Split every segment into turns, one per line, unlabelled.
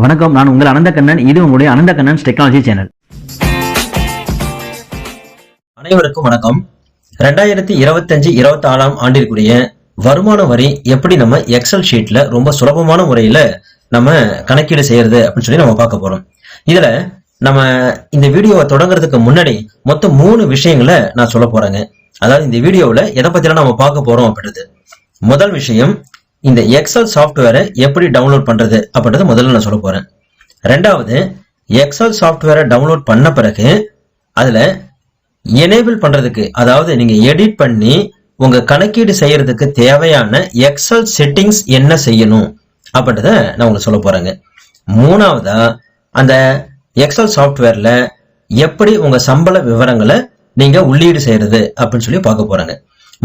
வணக்கம், நான் உங்கள் அனந்தகண்ணன். இது உங்களுடைய அனந்தகண்ணன் டெக்னாலஜி சேனல்.
அனைவருக்கும் வணக்கம். 2025-26 ஆண்டிற்குரிய வருமான வரி எப்படி நம்ம எக்ஸல் ஷீட்ல ரொம்ப சுலபமான முறையில நம்ம கணக்கீடு செய்யறது அப்படின்னு சொல்லி நம்ம பார்க்க போறோம். இதுல நம்ம இந்த வீடியோவை தொடங்குறதுக்கு முன்னாடி மொத்தம் 3 விஷயங்களை நான் சொல்ல போறேங்க. அதாவது இந்த வீடியோவில் எதை பத்திலாம் நம்ம பார்க்க போறோம் அப்படின்றது. முதல் விஷயம், இந்த எக்ஸல் சாஃப்ட்வேரை எப்படி டவுன்லோட் பண்றது அப்படின்றத முதல்ல நான் சொல்ல போறேன். ரெண்டாவது, எக்ஸல் சாஃப்ட்வேரை டவுன்லோட் பண்ண பிறகு அதுல எனேபிள் பண்றதுக்கு, அதாவது நீங்க எடிட் பண்ணி உங்க கணக்கீடு செய்யறதுக்கு தேவையான எக்ஸல் செட்டிங்ஸ் என்ன செய்யணும் அப்படின்றத நான் உங்களுக்கு சொல்ல போறேங்க. மூணாவதா, அந்த எக்ஸல் சாஃப்ட்வேர்ல எப்படி உங்க சம்பள விவரங்களை நீங்க உள்ளீடு செய்யறது அப்படின்னு சொல்லி பார்க்க போறாங்க.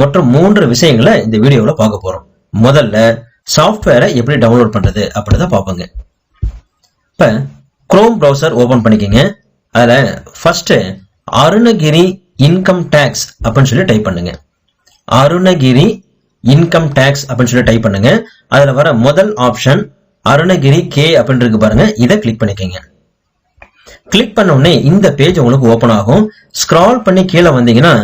மொத்தம் 3 விஷயங்களை இந்த வீடியோவில் பார்க்க போறோம். முதல்ல சாஃப்ட்வேரை எப்படி டவுன்லோட் பண்றது அப்படின்றத பார்ப்போங்க. இப்ப குரோம் பிரவுசர் ஓபன் பண்ணிக்கங்க. அதுல ஃபர்ஸ்ட் அருணகிரி இன்கம் டேக்ஸ் அப்படின்னு சொல்லி டைப் பண்ணுங்க. அருணகிரி இன்கம் டேக்ஸ் அப்படின்னு சொல்லி டைப் பண்ணுங்க. அதுல வர முதல் ஆப்ஷன் அருணகிரி கே அப்படின்னு இருக்கு பாருங்க, இதை கிளிக் பண்ணிக்கங்க. கிளிக் பண்ண உடனே இந்த பேஜ் உங்களுக்கு ஓபன் ஆகும். ஸ்க்ரால் பண்ணி கீழே வந்தீங்கன்னா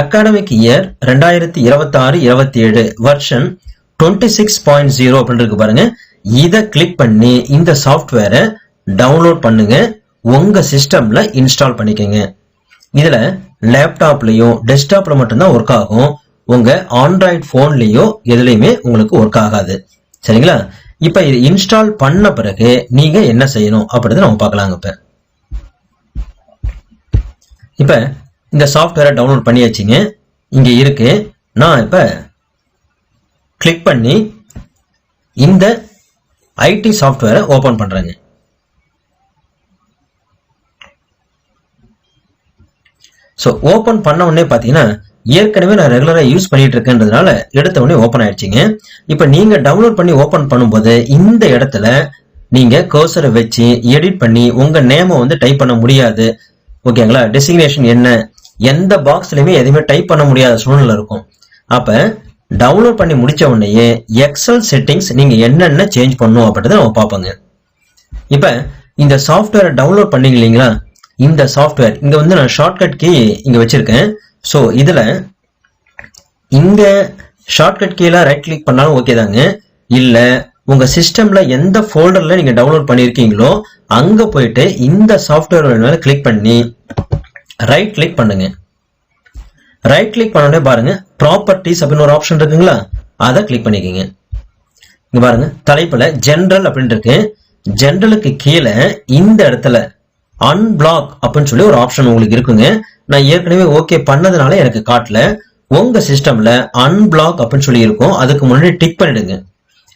அகாடமிக் இயர் 2026-27 வெர்ஷன் 26.0 அப்படின்னு இருக்கு பாருங்க, இதை கிளிக் பண்ணி இந்த சாஃப்ட்வேரை டவுன்லோட் பண்ணுங்க. உங்க சிஸ்டம்ல இன்ஸ்டால் பண்ணிக்கங்க. இதுல லேப்டாப்லயும் டெஸ்க்டாப்ல மட்டும்தான் ஒர்க் ஆகும். உங்க ஆண்ட்ராய்டு போன்லயோ எதுலையுமே உங்களுக்கு ஒர்க் ஆகாது. சரிங்களா? இப்ப இது இன்ஸ்டால் பண்ண பிறகு நீங்க என்ன செய்யணும் அப்படின்றத நம்ம பார்க்கலாங்க. இப்ப இந்த சாஃப்ட்வேரை டவுன்லோட் பண்ணியாச்சுங்க. இங்க இருக்கு. நான் இப்ப கிளிக் பண்ணி இந்த ஐடி சாஃப்ட்வேரை ஓபன் பண்றேங்க. சோ ஓபன் பண்ண உடனே பாத்தீங்கன்னா ஏற்கனவே நான் ரெகுலரா யூஸ் பண்ணிட்டு இருக்கேன்றதுனால எடுத்த உடனே ஓபன் ஆயிடுச்சுங்க. இப்ப நீங்க டவுன்லோட் பண்ணி ஓபன் பண்ணும்போது இந்த இடத்துல நீங்க கர்சரை வச்சு எடிட் பண்ணி உங்க நேமை டைப் பண்ண முடியாது. ஓகேங்களா? டெசிக்னேஷன் என்ன, எந்த பாக்ஸ்லயுமே எதுவுமே டைப் பண்ண முடியாத சூழ்நிலை இருக்கும். அப்ப டவுன்லோட் பண்ணி முடிச்ச உடனே எக்ஸல் செட்டிங்ஸ் நீங்க என்னென்ன சேஞ்ச் பண்ணும் அப்படின்றத நம்ம பார்ப்போங்க. இப்ப இந்த சாஃப்ட்வேரை டவுன்லோட் பண்ணீங்க இல்லைங்களா, இந்த சாஃப்ட்வேர் இங்க நான் ஷார்ட்கட் கீ இங்க வச்சிருக்கேன். சோ இதுல இங்க ஷார்ட்கட் கீல ரைட் கிளிக் பண்ணாலும் ஓகே தாங்க. இல்ல உங்க சிஸ்டம்ல எந்த போல்டர்ல நீங்க டவுன்லோட் பண்ணிருக்கீங்களோ அங்க போயிட்டு இந்த சாஃப்ட்வேர் மேல கிளிக் பண்ணி ரைட் கிளிக் பண்ணுங்க. ரைட் கிளிக் பண்ண உடனே பாருங்க ப்ராப்பர்ட்டிஸ் அப்படின்னு ஒரு ஆப்ஷன் இருக்குங்களா, அதை கிளிக் பண்ணிக்கோங்க. இங்க பாருங்க தலைப்புல ஜெனரல் அப்படின்னு இருக்கு. ஜெனரலுக்கு கீழே இந்த இடத்துல அன்பிளாக் அப்படின்னு சொல்லி ஒரு ஆப்ஷன் உங்களுக்கு இருக்குங்க. நான் ஏற்கனவே ஓகே பண்ணதுனால எனக்கு காட்டல. உங்க சிஸ்டம்ல அன்பிளாக் அப்படின்னு சொல்லி இருக்கும். அதுக்கு முன்னாடி டிக் பண்ணிடுங்க.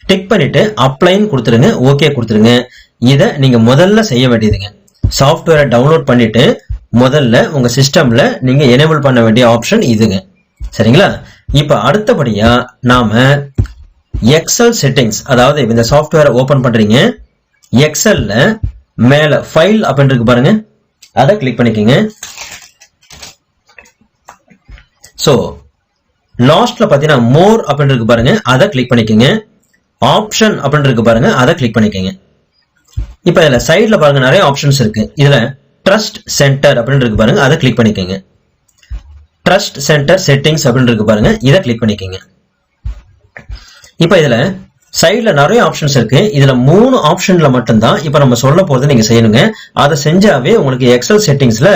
டிக் பண்ணிட்டு அப்ளைன்னு கொடுத்துருங்க, ஓகே கொடுத்துருங்க. இதை நீங்க முதல்ல செய்ய வேண்டியதுங்க. சாஃப்ட்வேரை டவுன்லோட் பண்ணிட்டு முதல்ல உங்க சிஸ்டம்ல நீங்க எனேபிள் பண்ண வேண்டிய ஆப்ஷன் இதுங்க. சரிங்களா? இப்ப அடுத்தபடியா நாம எக்ஸல் செட்டிங்ஸ், அதாவது இந்த சாஃப்ட்வேரை ஓபன் பண்றீங்க. எக்ஸல்ல மேல ஃபைல் அப்படின்னு இருக்கு பாருங்க, அதை கிளிக் பண்ணிக்கோங்க. சோ லாஸ்ட்ல பாத்தீங்கன்னா மோர் அப்படின்னு இருக்கு பாருங்க, அதை கிளிக் பண்ணிக்கோங்க. ஆப்ஷன் அப்படின்னு இருக்கு பாருங்க, அதை கிளிக் பண்ணிக்கோங்க. இப்ப இதுல சைட்ல பாருங்க நிறைய ஆப்ஷன்ஸ் இருக்கு. இதுல ட்ரஸ்ட் சென்டர் அப்படின்னு இருக்கு பாருங்க, அதை கிளிக் பண்ணிக்கோங்க. ட்ரஸ்ட் சென்டர் செட்டிங்ஸ் அப்படின்னு இருக்கு பாருங்க, இதை கிளிக் பண்ணிக்கோங்க. இப்ப இதுல சைட்ல நிறைய ஆப்ஷன்ஸ் இருக்கு. இதுல 3 ஆப்ஷன்ல மட்டும்தான் இப்ப நம்ம சொல்ல போறது நீங்க செய்யணுங்க. அதை செஞ்சாவே உங்களுக்கு எக்ஸல் செட்டிங்ஸ்ல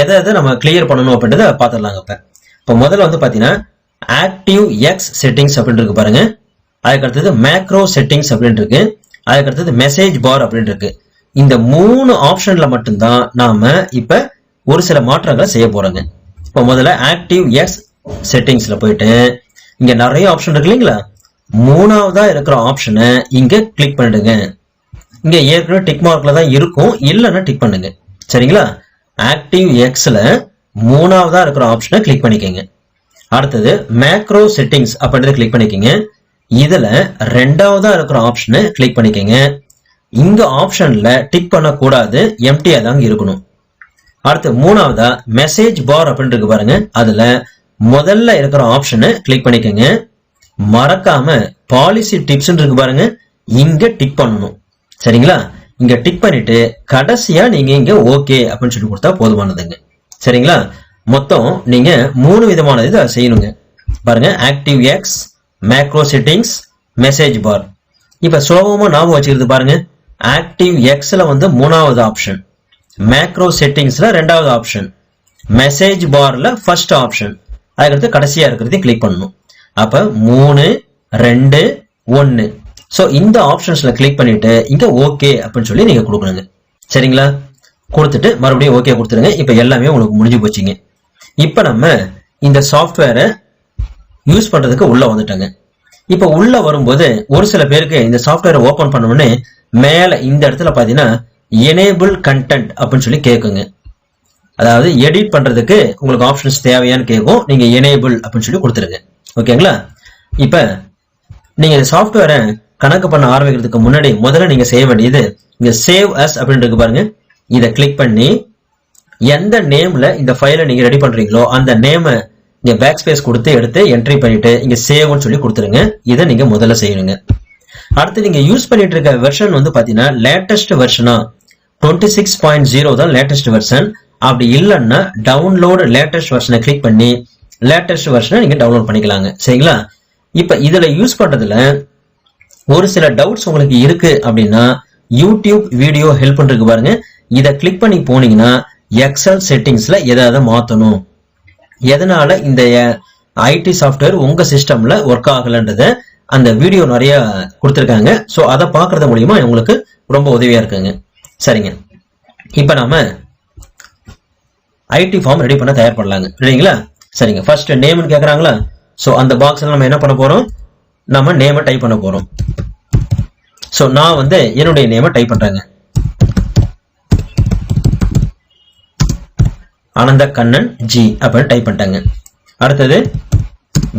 எதை எதை நம்ம கிளியர் பண்ணணும் அப்படின்றத பாத்துடலாங்க. இப்ப முதல்ல பாத்தீங்கன்னா ஆக்டிவ் எக்ஸ் செட்டிங்ஸ் அப்படின்னு இருக்கு பாருங்க. அதுக்கு அடுத்தது மேக்ரோ செட்டிங்ஸ் அப்படின்னு இருக்கு. அதுக்கு அடுத்தது மெசேஜ் பார் அப்படின்னு இருக்கு. இந்த 3 ஆப்ஷன்ல மட்டும்தான் நாம இப்ப ஒரு சில மாற்றங்களை செய்ய போறோங்க. இப்ப முதல்ல ஆக்டிவ் எக்ஸ் செட்டிங்ஸ்ல போயிட்டு இங்க நிறைய ஆப்ஷன் இருக்கு இல்லைங்களா, 3ஆவதா இருக்கிற ஆப்ஷனை இங்க கிளிக் பண்ணிடுங்க. இங்க ஏற்கனவே டிக் மார்க்ல தான் இருக்கும், இல்லைன்னா டிக் பண்ணுங்க. சரிங்களா? ஆக்டிவ் எக்ஸ்ல 3ஆவதா இருக்கிற ஆப்ஷனை கிளிக் பண்ணிக்கோங்க. அடுத்தது மேக்ரோ செட்டிங்ஸ் அப்படின்றத கிளிக் பண்ணிக்கோங்க. இதுல 2ஆவதா இருக்கிற ஆப்ஷனை கிளிக் பண்ணிக்கோங்க. இங்க ஆப்ஷன்ல டிக் பண்ணக்கூடாது, எம்டியா தாங்க இருக்கணும். அடுத்து 3ஆவதா மெசேஜ் பார் அப்படின்னு இருக்கு பாருங்க, அதுல முதல்ல இருக்கிற ஆப்ஷனை கிளிக் பண்ணிக்கோங்க. மறக்காம பாலிசி டிப்ஸ் இருக்கு பாருங்க, இங்க டிக் பண்ணணும். சரிங்களா? இங்க டிக் பண்ணிட்டு கடைசியா நீங்க இங்க ஓகே அப்படின்னு சொல்லி கொடுத்தா போதுமானதுங்க. சரிங்களா? மொத்தம் நீங்க 3 விதமான இதை செய்யணுங்க. பாருங்க, ActiveX, macro settings, message bar. இப்ப சுலபமா ஞாபகம் வச்சுக்கிறது பாருங்க, ஆக்டிவ் எக்ஸ்ல வந்து 3வது ஆப்ஷன், மேக்ரோ செட்டிங்ஸ்ல 2வது ஆப்ஷன், மெசேஜ் பார்ல ஃபர்ஸ்ட் ஆப்ஷன், அதுக்கடுத்து கடைசியா இருக்கிறது கிளிக் பண்ணணும். அப்ப 3, 2, 1. சோ இந்த ஆப்ஷன்ஸ்ல கிளிக் பண்ணிட்டு இங்க ஓகே அப்படின்னு சொல்லி நீங்க கொடுக்கணுங்க. சரிங்களா? கொடுத்துட்டு மறுபடியும் ஓகே கொடுத்துருங்க. இப்ப எல்லாமே உங்களுக்கு முடிஞ்சு போச்சுங்க. இப்ப நம்ம இந்த சாஃப்ட்வேரை யூஸ் பண்றதுக்கு உள்ள வந்துட்டோங்க. இப்ப உள்ள வரும்போது ஒரு சில பேருக்கு இந்த சாஃப்ட்வேரை ஓபன் பண்ண உடனே மேல இந்த இடத்துல பாத்தீங்கன்னா எனேபிள் கண்டென்ட் அப்படின்னு சொல்லி கேட்குங்க. அதாவது எடிட் பண்றதுக்கு உங்களுக்கு ஆப்ஷன்ஸ் தேவையான்னு கேட்கும். நீங்க எனேபிள் அப்படின்னு சொல்லி கொடுத்துருங்க. ஓகேங்களா? இப்ப நீங்க இந்த சாஃப்ட்வேரை கணக்கு பண்ண ஆரம்பிக்கிறதுக்கு முன்னாடி முதல்ல நீங்க செய்ய வேண்டியது இங்க சேவ் அஸ் அப்படின்னு இருக்கு பாருங்க, இதை கிளிக் பண்ணி எந்த நேம்ல இந்த ஃபைலை நீங்க ரெடி பண்றீங்களோ அந்த நேமை இங்க பேக் ஸ்பேஸ் கொடுத்து எடுத்து என்ட்ரி பண்ணிட்டு இங்க சேவ்னு சொல்லி கொடுத்துருங்க. இதை நீங்க முதல்ல செய்யணுங்க. அடுத்து நீங்க யூஸ் பண்ணிட்டு இருக்க வெர்ஷன் வந்து பாத்தீங்கன்னா லேட்டஸ்ட் வெர்ஷனா 26.0 தான் லேட்டஸ்ட் வெர்ஷன். அப்படி இல்லைன்னா டவுன்லோட் லேட்டஸ்ட் வெர்ஷனை கிளிக் பண்ணி லேட்டஸ்ட் வெர்ஷனை நீங்க டவுன்லோட் பண்ணிக்கலாங்க. சரிங்களா? இப்ப இதுல யூஸ் பண்றதுல ஒரு சில டவுட்ஸ் உங்களுக்கு இருக்கு அப்படின்னா யூடியூப் வீடியோ ஹெல்ப் இருக்கு பாருங்க, இதை கிளிக் பண்ணி போனீங்கன்னா எக்ஸல் செட்டிங்ஸ்ல எதாவது மாத்தணும், எதனால இந்த ஐடி சாஃப்ட்வேர் உங்க சிஸ்டம்ல ஒர்க் ஆகலன்றத அந்த வீடியோ நிறைய கொடுத்துருக்காங்க. ஸோ அதை பார்க்கறது மூலியமா உங்களுக்கு ரொம்ப உதவியா இருக்குங்க. சரிங்க, இப்ப நாம ஐடி ஃபார்ம் ரெடி பண்ண தயார் பண்ணலாங்க. சரிங்களா? சரிங்க, ஃபர்ஸ்ட் நேம்னு கேட்கறாங்களா? ஸோ அந்த பாக்ஸ்ல நம்ம என்ன பண்ண போறோம், நம்ம நேமை டைப் பண்ண போறோம். ஸோ நான் வந்து என்னுடைய நேமை டைப் பண்றேங்க, ஆனந்த கண்ணன் ஜி அப்படின்னு டைப் பண்ணிட்டாங்க. அடுத்தது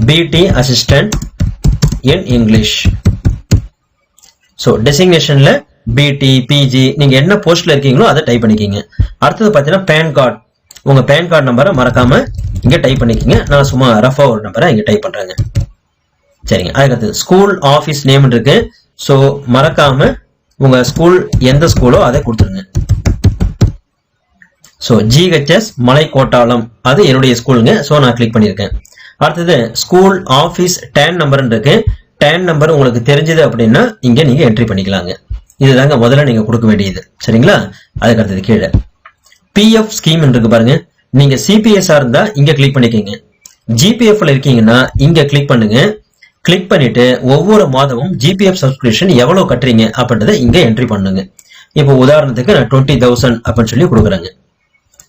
பிடி அசிஸ்டன்ட் இன் இங்கிலீஷ். ஸோ டெசிக்னேஷன்ல பிடி பிஜி நீங்க என்ன போஸ்ட்ல இருக்கீங்களோ அதை டைப் பண்ணிக்கிங்க. அடுத்தது பார்த்தீங்கன்னா பேன் கார்டு, உங்க பேன் கார்டு நம்பரை மறக்காம இங்க டைப் பண்ணிக்கிங்க. நான் சும்மா ரஃபா ஒரு நம்பரை இங்க டைப் பண்றேங்க. சரிங்க, அதுக்கடுத்து ஸ்கூல் ஆஃபீஸ் நேம் இருக்கு. ஸோ மறக்காம உங்க ஸ்கூல் எந்த ஸ்கூலோ அதை கொடுத்துருங்க. ஸோ ஜிஹெச்எஸ் மலைக்கோட்டாளம் அது என்னுடைய ஸ்கூலுங்க. ஸோ நான் கிளிக் பண்ணியிருக்கேன். அடுத்தது ஸ்கூல் ஆஃபீஸ் டேன் நம்பர் இருக்கு. டேன் நம்பர் உங்களுக்கு தெரிஞ்சது அப்படின்னா இங்க நீங்க என்ட்ரி பண்ணிக்கலாங்க. இதுதாங்க முதல்ல நீங்க கொடுக்க வேண்டியது. சரிங்களா? அதுக்கு அடுத்தது கீழே பிஎஃப் ஸ்கீம் இருக்கு பாருங்க, நீங்க சிபிஎஸ்ஆ இருந்தா இங்க கிளிக் பண்ணிக்கோங்க. ஜிபிஎஃப்ல இருக்கீங்கன்னா இங்க கிளிக் பண்ணுங்க. கிளிக் பண்ணிட்டு ஒவ்வொரு மாதமும் ஜிபிஎஃப் சப்ஸ்கிரிப்ஷன் எவ்வளவு கட்டுறீங்க அப்படின்றத இங்க என்ட்ரி பண்ணுங்க. இப்போ உதாரணத்துக்கு நான் 20,000 அப்படின்னு சொல்லி கொடுக்குறேங்க.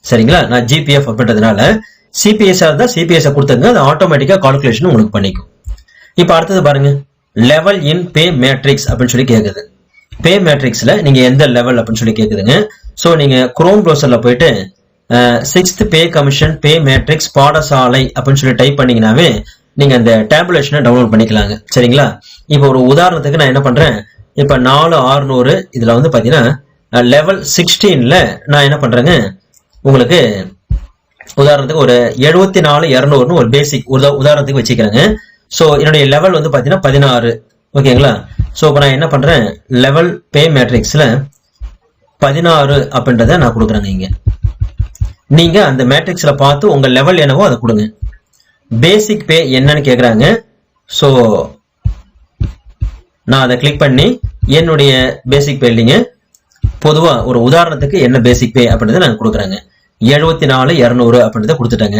சரிங்களா? நான் ஜிபிஎஃப் அப்படின்றதுனால சிபிஎஸ்ஆ இருந்தா சிபிஎஸ் கொடுத்துங்க, அது ஆட்டோமேட்டிக்கா கால்குலேஷன் உங்களுக்கு பண்ணிக்கும். இப்ப அடுத்தது பாருங்க, லெவல் இன் பே மேட்ரிக்ஸ் அப்படின்னு சொல்லி கேக்குது. பே மேட்ரிக்ஸ்ல நீங்க எந்த லெவல் அப்படின்னு சொல்லி கேக்குதுங்க. சோ நீங்க குரோம் ப்ரௌசர்ல போயிட்டு 6th பே கமிஷன் பே மேட்ரிக்ஸ் பாடசாலை அப்படின்னு சொல்லி டைப் பண்ணீங்கன்னாவே நீங்க அந்த டேபுலேஷனை டவுன்லோட் பண்ணிக்கலாங்க. சரிங்களா? இப்போ ஒரு உதாரணத்துக்கு நான் என்ன பண்றேன், இப்ப 4600 இதுல வந்து பாத்தீங்கன்னா லெவல் 16ல நான் என்ன பண்றேங்க, உங்களுக்கு உதாரணத்துக்கு ஒரு 74,200 ஒரு பேசிக் உதாரணத்துக்கு வச்சுக்கிறேங்க. சோ என்னுடைய லெவல் வந்து பாத்தீங்கன்னா 16. ஓகேங்களா? சோ இப்ப நான் என்ன பண்றேன், லெவல் பே மேட்ரிக்ஸ்ல 16 அப்படின்றத நான் கொடுக்குறேங்க. இங்க நீங்க அந்த மேட்ரிக்ஸ்ல பார்த்து உங்க லெவல் என்னவோ அதை கொடுங்க. பேசிக் பே என்னன்னு கேக்குறாங்க. சோ நான் அதை கிளிக் பண்ணி என்னுடைய பேசிக் பே இல்லைங்க, பொதுவா ஒரு உதாரணத்துக்கு என்ன பேசிக் பே அப்படின்றத நான் கொடுக்குறேங்க. 74,200 அப்படின்றத கொடுத்துட்டாங்க.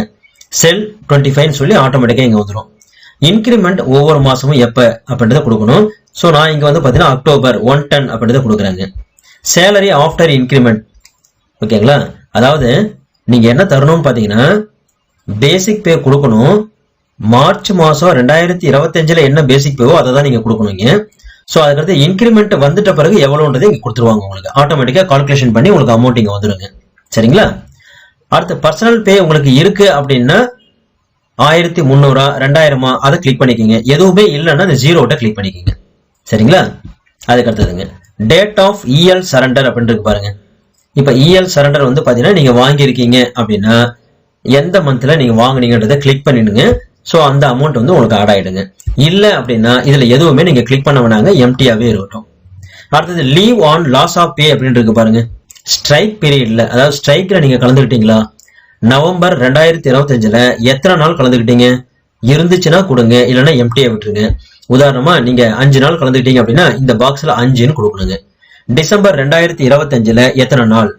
செல் 25 சொல்லி ஆட்டோமேட்டிக்கா இங்க வந்துடும். இன்கிரிமெண்ட் ஒவ்வொரு மாசமும் எப்ப அப்படின்றத கொடுக்கணும். சோ நான் இங்க வந்து பாத்தீங்கன்னா அக்டோபர் 110 அப்படின்றத கொடுக்குறாங்க. Salary after increment. ஓகேங்களா? அதாவது நீங்க என்ன தரணும்னு பாத்தீங்கன்னா பேசிக் பே கொடுக்கணும். மார்ச் மாசம் 2025ல என்ன பேசிக் பேவோ அதை தான் நீங்க கொடுக்கணுங்க. சோ அதுக்கடுத்து இன்கிரிமெண்ட் வந்துட்ட பிறகு எவ்வளவுன்றது இங்க கொடுத்துருவாங்க. உங்களுக்கு ஆட்டோமேட்டிக்கா கால்குலேஷன் பண்ணி உங்களுக்கு அமௌண்ட் இங்க வந்துடுங்க. சரிங்களா? அடுத்து பர்சனல் பே உங்களுக்கு இருக்கு அப்படின்னா 1300 2000 அதை கிளிக் பண்ணிக்கோங்க. எதுவுமே இல்லைன்னா இந்த ஜீரோட்ட கிளிக் பண்ணிக்கோங்க. சரிங்களா? அதுக்கு அடுத்ததுங்க டேட் ஆஃப் இஎல் சரண்டர் அப்படின்னு இருக்கு பாருங்க. இப்ப இஎல் சரண்டர் வந்து பாத்தீங்கன்னா நீங்க வாங்கியிருக்கீங்க அப்படின்னா எந்த மந்த்ல நீங்க வாங்குனீங்கன்றத கிளிக் பண்ணிடுங்க. சோ அந்த அமௌண்ட் வந்து உங்களுக்கு ஆட் ஆயிடுங்க. இல்ல அப்படின்னா இதுல எதுவுமே நீங்க கிளிக் பண்ண வேணாங்க, எம்டியாவே இருக்கட்டும். அடுத்தது leave on loss of pay அப்படின்னு இருக்கு பாருங்க. ஸ்ட்ரைக் பீரியட்ல, அதாவது ஸ்ட்ரைக்ல நீங்க கலந்துக்கிட்டீங்களா? நவம்பர் 2025ல எத்தனை நாள் கலந்துக்கிட்டீங்க? இருந்துச்சுன்னா கொடுங்க, இல்லைன்னா எம்டியா விட்டுருங்க. உதாரணமா நீங்க 5 நாள் கலந்துக்கிட்டீங்க அப்படின்னா இந்த பாக்ஸ்ல 5ன்னு கொடுக்கணுங்க. டிசம்பர் 2025ல எத்தனை நாள்,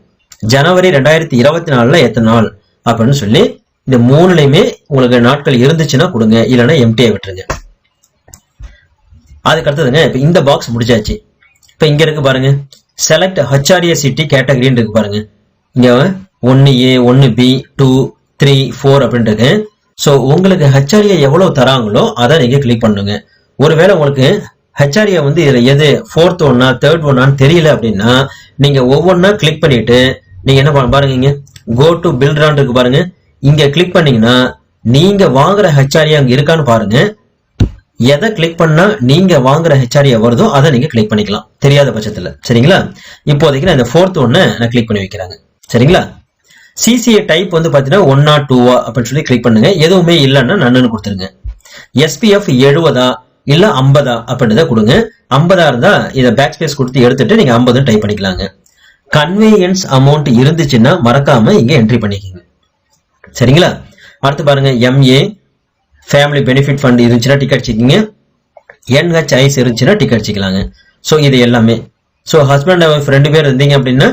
ஜனவரி 2024ல எத்தனை நாள் அப்படின்னு சொல்லி இந்த மூணுலையுமே உங்களுக்கு நாட்கள் இருந்துச்சுன்னா கொடுங்க, இல்லைன்னா எம்டியா விட்டுருங்க. அதுக்கு அடுத்ததுங்க இப்ப இந்த பாக்ஸ் முடிச்சாச்சு. இப்ப இங்க இருக்கு பாருங்க, செலக்ட் HRACT கேட்டகரின்னு இருக்கு பாருங்க. இங்க 1A 1B 2 3 4 அப்படின்னு இருக்கு. ஸோ உங்களுக்கு HRA எவ்வளவு தராங்களோ அதை நீங்க கிளிக் பண்ணுங்க. ஒருவேளை உங்களுக்கு HRA வந்து இதுல எது 4th ஒன்னா 3rd ஒன்னான்னு தெரியல அப்படின்னா நீங்க ஒவ்வொன்னா கிளிக் பண்ணிட்டு நீங்க என்ன பாருங்க, இங்க கோ டு பில்டரான் இருக்கு பாருங்க. இங்க கிளிக் பண்ணீங்கன்னா நீங்க வாங்குற HRA அங்க இருக்கான்னு பாருங்க. எதை கிளிக் பண்ணா நீங்க வாங்குற HRA வருதோ அதை நீங்க கிளிக் பண்ணிக்கலாம், தெரியாத பட்சத்துல. சரிங்களா? இப்போதைக்கு நான் இந்த 4th ஒன்னு நான் கிளிக் பண்ணி வைக்கிறாங்க. சரிங்களா? CCA டைப் வந்து பாத்தீங்கன்னா 1 or 2 அப்படின்னு சொல்லி கிளிக் பண்ணுங்க. எதுவுமே இல்லைன்னா நன்னு கொடுத்துருங்க. SPF 70 இல்ல 50 அப்படின்றத கொடுங்க. 50 இருந்தா இதை பேக் ஸ்பேஸ் கொடுத்து எடுத்துட்டு நீங்க 50 டைப் பண்ணிக்கலாங்க. கன்வீனியன்ஸ் அமௌண்ட் இருந்துச்சுன்னா மறக்காம இங்க என்ட்ரி பண்ணிக்கோங்க. சரிங்களா? அடுத்து பாருங்க, MA ஃபேமிலி பெனிஃபிட் ஃபண்ட் இருந்துச்சுன்னா டிக்கெட் அடிச்சிக்கிங்க. NHIs இருந்துச்சுன்னா டிக்கெட் அடிச்சிக்கலாங்க. ஸோ இது எல்லாமே. ஸோ ஹஸ்பண்ட் அண்ட் ஒய்ஃப் 2 பேர் இருந்தீங்க அப்படின்னா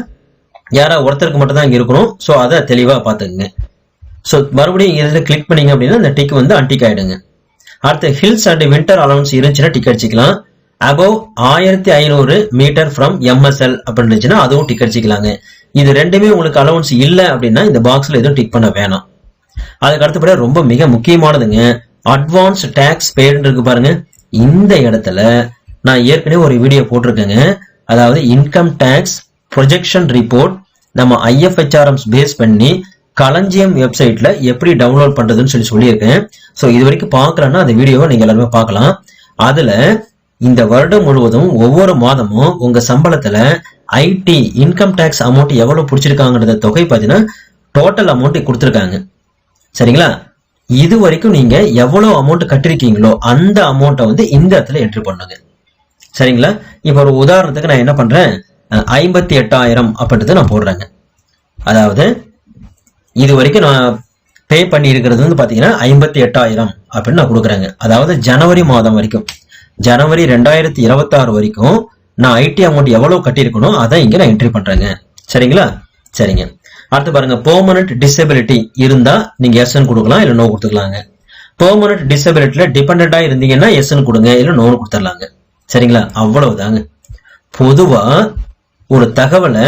யாரா ஒருத்தருக்கு மட்டும் தான் இங்க இருக்கணும். ஸோ அதை தெளிவா பாத்துக்குங்க. ஸோ மறுபடியும் இதுல கிளிக் பண்ணீங்க அப்படின்னா இந்த டிக் வந்து அன்டிக் ஆயிடுங்க. அடுத்து ஹில்ஸ் அண்ட் வின்டர் அலவன்ஸ் இருந்துச்சுன்னா டிக்கெட் அடிச்சிக்கலாம். அபவ் 1500 மீட்டர் ஃப்ரம் MSL அப்படின்னு இருந்துச்சுன்னா அதுவும் டிக்கெட் அடிச்சிக்கலாங்க. இது ரெண்டுமே உங்களுக்கு அலவன்ஸ் இல்ல அப்படின்னா இந்த பாக்ஸ்ல எதுவும் டிக் பண்ண வேணாம். அதுக்கு அடுத்தபடியா ரொம்ப மிக முக்கியமானதுங்க, அட்வான்ஸ் டாக்ஸ் பேய்டு இருக்கு பாருங்க. இந்த இடத்துல நான் ஏற்கனவே ஒரு வீடியோ போட்டிருக்கேங்க. அதாவது இன்கம் டாக்ஸ் ப்ரொஜெக்ஷன் ரிப்போர்ட் நம்ம IFHRMs பேஸ் பண்ணி களஞ்சியம் வெப்சைட்ல எப்படி டவுன்லோட் பண்றதுன்னு சொல்லியிருக்கேன். ஸோ இது வரைக்கும் பார்க்கலன்னா அந்த வீடியோவை நீங்க எல்லாருமே பார்க்கலாம். அதுல இந்த வருடம் முழுவதும் ஒவ்வொரு மாதமும் உங்க சம்பளத்துல IT இன்கம் டாக்ஸ் அமௌண்ட் எவ்வளவு பிடிச்சிருக்காங்கன்றத தொகை பார்த்தீங்கன்னா டோட்டல் அமௌண்ட் கொடுத்துருக்காங்க. சரிங்களா? இது வரைக்கும் நீங்க எவ்வளவு அமௌண்ட் கட்டிருக்கீங்களோ அந்த அமௌண்ட்டை வந்து இந்த இடத்துல என்ட்ரி பண்ணுங்க. சரிங்களா? இப்ப ஒரு உதாரணத்துக்கு நான் என்ன பண்றேன், 58,000 அப்படின்றத நான் போடுறேங்க. அதாவது இது வரைக்கும் நான் பே பண்ணி இருக்கிறது வந்து பாத்தீங்கன்னா 58,000 அப்படின்னு நான் கொடுக்குறேங்க. அதாவது ஜனவரி மாதம் வரைக்கும், ஜனவரி 2026 வரைக்கும் நான் IT அமௌண்ட் எவ்வளவு கட்டியிருக்கணும் அதை இங்க நான் என்ட்ரி பண்றேங்க. சரிங்களா? சரிங்க. அடுத்து பாருங்க, பெர்மனன்ட் டிசபிலிட்டி இருந்தா நீங்க எஸ்ன்னு கொடுக்கலாம், இல்ல நோ கொடுத்துக்கலாங்க. பெர்மனன்ட் டிசபிலிட்டில டிபெண்டா இருந்தீங்கன்னா எஸ்ன்னு கொடுங்க, இல்ல நோன்னு கொடுத்துடலாங்க. சரிங்களா? அவ்வளவுதாங்க. பொதுவா ஒரு தகவலை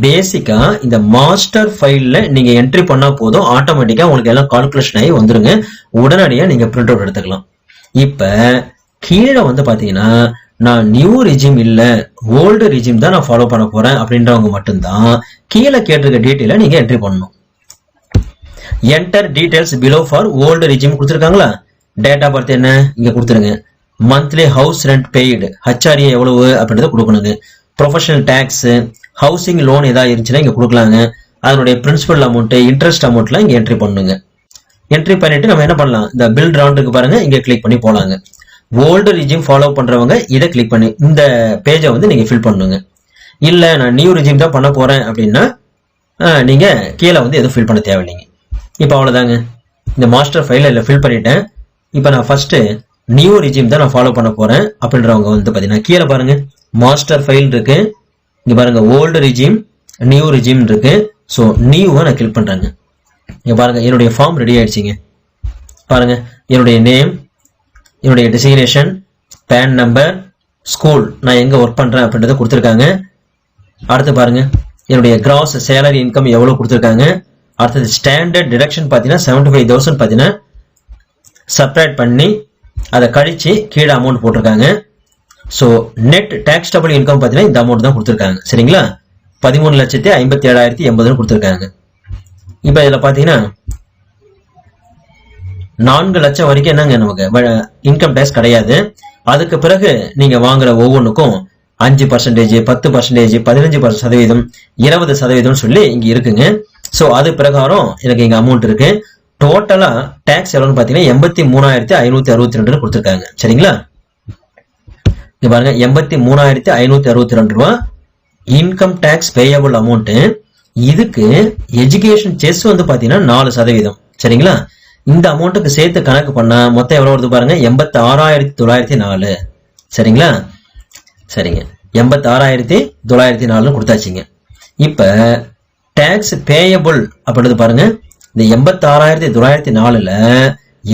பேசிக்கா இந்த மாஸ்டர் ஃபைல்ல நீங்க என்ட்ரி பண்ணா போதும், ஆட்டோமேட்டிக்கா உங்களுக்கு எல்லாம் கால்குலேஷன் ஆகி வந்துருங்க. உடனடியா நீங்க பிரிண்ட் அவுட் எடுத்துக்கலாம். இப்ப கீழே வந்து பாத்தீங்கன்னா நான் நியூ ரிஜிம் இல்ல ஓல்டு ரிஜிம் தான் நான் ஃபாலோ பண்ண போறேன் அப்படின்றவங்க மட்டும்தான் கீழே கேட்டிருக்க டீட்டெயில நீங்க என்ட்ரி பண்ணணும். Enter details below for old regime கொடுத்துருக்காங்களா? டேட் ஆஃப் பர்த் என்ன இங்க கொடுத்துருங்க. Monthly house rent paid HRA எவ்வளவு அப்படின்றத கொடுக்கணுங்க. ப்ரொஃபஷனல் டேக்ஸ், ஹவுசிங் லோன் ஏதாவது இருந்துச்சுன்னா இங்க கொடுக்கலாங்க. அதனுடைய பிரின்சிபல் அமௌண்ட், இன்ட்ரெஸ்ட் அமௌண்ட்லாம் இங்க என்ட்ரி பண்ணுங்க. என்ட்ரி பண்ணிட்டு நம்ம என்ன பண்ணலாம், இந்த பில் ரவுண்டுக்கு பாருங்க இங்க கிளிக் பண்ணி போலாங்க. ஓல்டு ரிஜிம் ஃபாலோ பண்றவங்க இதை கிளிக் பண்ணி இந்த பேஜை வந்து நீங்க ஃபில் பண்ணுங்க. இல்ல நான் நியூ ரிஜிம் தான் பண்ண போறேன் அப்படின்னா நீங்க கீழே வந்து எதுவும் ஃபில் பண்ண தேவையில்லைங்க. இப்போ அவ்வளவுதாங்க. இந்த மாஸ்டர் ஃபைல ஃபில் பண்ணிட்டேன். இப்போ நான் ஃபர்ஸ்ட் நியூ ரிஜிம் தான் நான் ஃபாலோ பண்ண போறேன் அப்படின்றவங்க வந்து பாத்தீங்கன்னா கீழே பாருங்க மாஸ்டர் ஃபைல் இருக்கு. இங்க பாருங்க ஓல்டு ரிஜிம், நியூ ரிஜிம் இருக்கு. ஸோ நியூவை நான் கிளிக் பண்றேங்க. இங்க பாருங்க என்னுடைய ஃபார்ம் ரெடி ஆயிடுச்சுங்க. பாருங்க என்னுடைய நேம், என்னுடைய டெசிக்னேஷன், பேன் நம்பர், ஸ்கூல், நான் எங்க ஒர்க் பண்றேன் அப்படின்றத கொடுத்துருக்காங்க. அடுத்து பாருங்க என்னுடைய கிராஸ் சேலரி இன்கம் எவ்வளவு கொடுத்துருக்காங்க. அடுத்தது ஸ்டாண்டர்ட் டிடக்ஷன் பாத்தீங்கன்னா 75,000 பாத்தீங்கன்னா சப்ராக்ட் பண்ணி அதை கழிச்சு கீழே அமௌண்ட் போட்டிருக்காங்க. ஸோ நெட் டாக்ஸபிள் இன்கம் பாத்தீங்கன்னா இந்த அமௌண்ட் தான் கொடுத்துருக்காங்க. சரிங்களா? 13,57,080 கொடுத்துருக்காங்க. இப்ப இதுல பாத்தீங்கன்னா 4 லட்சம் வரைக்கும் என்னங்க நமக்கு இன்கம் டேக்ஸ் கிடையாது. அதுக்கு பிறகு நீங்க வாங்குற ஒவ்வொன்றுக்கும் 5%, 10%, 15%, 20% சொல்லி இங்க இருக்குங்க. சோ அது பிரகாரம் எனக்கு இங்க அமௌண்ட் இருக்கு. டோட்டலா டாக்ஸ் எவ்வளவுன்னு பாத்தீங்கன்னா 83,562 கொடுத்துருக்காங்க. சரிங்களா? இங்க பாருங்க 83,562 ரூபாய் இன்கம் டேக்ஸ் பேயபிள் அமௌண்ட். இதுக்கு எஜுகேஷன் செஸ் வந்து பாத்தீங்கன்னா 4%. சரிங்களா? இந்த அமௌண்ட்டுக்கு சேர்த்து கணக்கு பண்ணா மொத்தம் எவ்வளவு வருது பாருங்க, 86,904. சரிங்களா? சரிங்க, 86,904 கொடுத்தாச்சுங்க. இப்ப டாக்ஸ் பேயபிள் அப்படின்றது பாருங்க, இந்த 86,904ல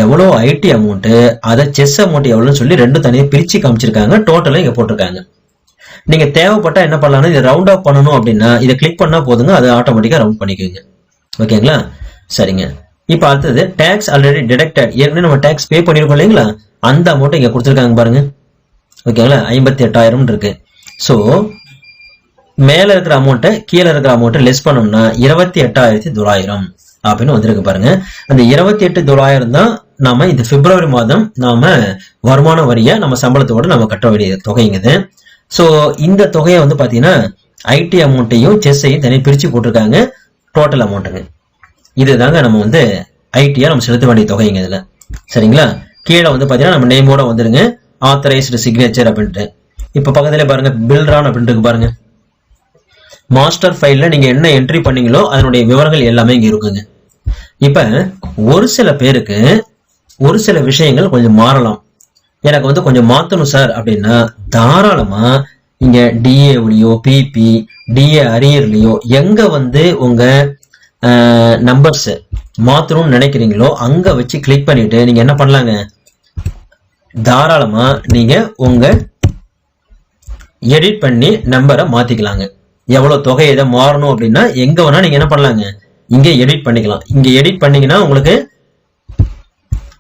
எவ்வளவு ஐடி அமௌண்ட், அதை செஸ் அமௌண்ட் எவ்வளவுன்னு சொல்லி ரெண்டும் தனியா பிரிச்சு காமிச்சிருக்காங்க. டோட்டலும் இங்க போட்டிருக்காங்க. நீங்க தேவைப்பட்டா என்ன பண்ணலாம்னா, இதை ரவுண்ட் ஆஃப் பண்ணணும் அப்படின்னா இதை கிளிக் பண்ணா போதுங்க, அது ஆட்டோமேட்டிக்கா ரவுண்ட் பண்ணிக்குங்க. ஓகேங்களா? சரிங்க. இப்ப அடுத்தது டாக்ஸ் ஆல்ரெடி டிடக்டட், ஏற்கனவே நம்ம டாக்ஸ் பே பண்ணிருக்கோம் இல்லைங்களா, அந்த அமௌண்ட் இங்க கொடுத்துருக்காங்க பாருங்க. ஓகேங்களா? 58,000 இருக்கு. சோ மேல இருக்கிற அமௌண்ட்டை கீழே இருக்கிற அமௌண்ட்டை லெஸ் பண்ணோம்னா 28,900 அப்படின்னு வந்திருக்கு பாருங்க. அந்த 28,900 தான் நாம இந்த பிப்ரவரி மாதம் நாம வருமான வரியா நம்ம சம்பளத்தோட நம்ம கட்ட வேண்டிய தொகைங்குது. சோ இந்த தொகையை வந்து பாத்தீங்கன்னா ஐடி அமௌண்ட்டையும் செஸ்ஸையும் தனி பிரிச்சு போட்டிருக்காங்க. டோட்டல் அமௌண்ட்டுங்க இதுதாங்க நம்ம வந்து ஐடியா நம்ம செலுத்த வேண்டிய தொகைங்க இதுல. சரிங்களா? கீழே வந்து பாத்தீங்கன்னா நம்ம நேமோட வந்துருங்க, ஆத்தரைஸ்டு சிக்னேச்சர் அப்படின்ட்டு. இப்ப பக்கத்துல பாருங்க பில்ரான் அப்படின்ட்டு பாருங்க. மாஸ்டர் ஃபைல்ல நீங்க என்ன என்ட்ரி பண்ணீங்களோ அதனுடைய விவரங்கள் எல்லாமே இங்க இருக்குங்க. இப்ப ஒரு சில பேருக்கு ஒரு சில விஷயங்கள் கொஞ்சம் மாறலாம். எனக்கு வந்து கொஞ்சம் மாத்தணும் சார் அப்படின்னா தாராளமா இங்க டிஏவிலையோ பிபி டிஏ அரியர்லயோ எங்க வந்து உங்க நம்பர்ஸ் மாத்தணும்னு நினைக்கிறீங்களோ அங்க வச்சு கிளிக் பண்ணிட்டு நீங்க என்ன பண்ணலாங்க, தாராளமா நீங்க உங்க எடிட் பண்ணி நம்பரை மாத்திக்கலாங்க. எவ்வளவு தொகை எதை மாறணும் அப்படின்னா எங்க வேணா நீங்க என்ன பண்ணலாங்க, இங்க எடிட் பண்ணிக்கலாம். இங்க எடிட் பண்ணீங்கன்னா உங்களுக்கு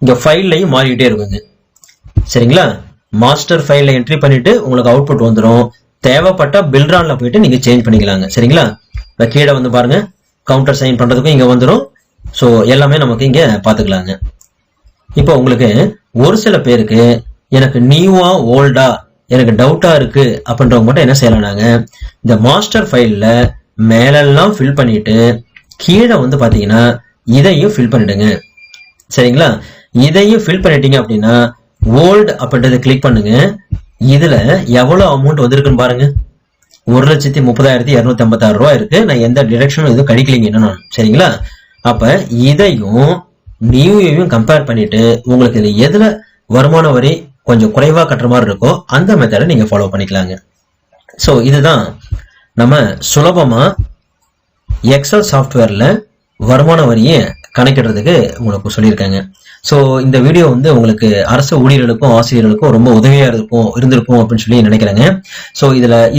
இங்க ஃபைல்லையும் மாறிக்கிட்டே இருக்குங்க. சரிங்களா? மாஸ்டர் ஃபைல்ல என்ட்ரி பண்ணிட்டு உங்களுக்கு அவுட்புட் வந்துடும். தேவைப்பட்ட பில்ரான்ல போயிட்டு நீங்க சேஞ்ச் பண்ணிக்கலாங்க. சரிங்களா? கீழே வந்து பாருங்க, கவுண்டர் சைன் பண்றதுக்கும் இங்க வந்துடும். ஸோ எல்லாமே நமக்கு இங்க பாத்துக்கலாங்க. இப்போ உங்களுக்கு ஒரு சில பேருக்கு எனக்கு நியூவா ஓல்டா எனக்கு டவுட்டா இருக்கு அப்படின்றவங்க மட்டும் என்ன செய்யலாம்னாங்க, இந்த மாஸ்டர் ஃபைல்ல மேலெல்லாம் ஃபில் பண்ணிட்டு கீழே வந்து பாத்தீங்கன்னா இதையும் ஃபில் பண்ணிடுங்க. சரிங்களா? இதையும் ஃபில் பண்ணிட்டீங்க அப்படின்னா ஓல்டு அப்படின்றத கிளிக் பண்ணுங்க. இதுல எவ்வளவு அமௌண்ட் வந்திருக்குன்னு பாருங்க, 1,30,256 ரூபாய் இருக்கு. நான் எந்த டிடக்ஷனும் எதுவும் கழிக்கலைங்க இன்னும். சரிங்களா? அப்ப இதையும் நியூயையும் கம்பேர் பண்ணிட்டு உங்களுக்கு இது எதுல வருமான வரி கொஞ்சம் குறைவா கட்டுற மாதிரி இருக்கோ அந்த மெத்தடை நீங்க ஃபாலோ பண்ணிக்கலாங்க. சோ இதுதான் நம்ம சுலபமா எக்ஸல் சாஃப்ட்வேர்ல வருமான வரியை கணக்கிடுறதுக்கு உங்களுக்கு சொல்லியிருக்காங்க. ஸோ இந்த வீடியோ வந்து உங்களுக்கு அரசு ஊழியர்களுக்கும் ஆசிரியர்களுக்கும் ரொம்ப உதவியா இருந்திருக்கும் அப்படின்னு சொல்லி நினைக்கிறேங்க. ஸோ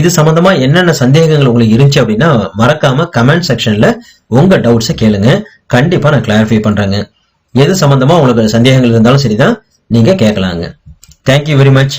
இது சம்பந்தமா என்னென்ன சந்தேகங்கள் உங்களுக்கு இருந்துச்சு அப்படின்னா மறக்காம கமெண்ட் செக்ஷன்ல உங்க டவுட்ஸை கேளுங்க. கண்டிப்பா நான் கிளாரிஃபை பண்றேங்க. எது சம்பந்தமா உங்களுக்கு சந்தேகங்கள் இருந்தாலும் சரிதான், நீங்க கேட்கலாங்க. Thank you very much.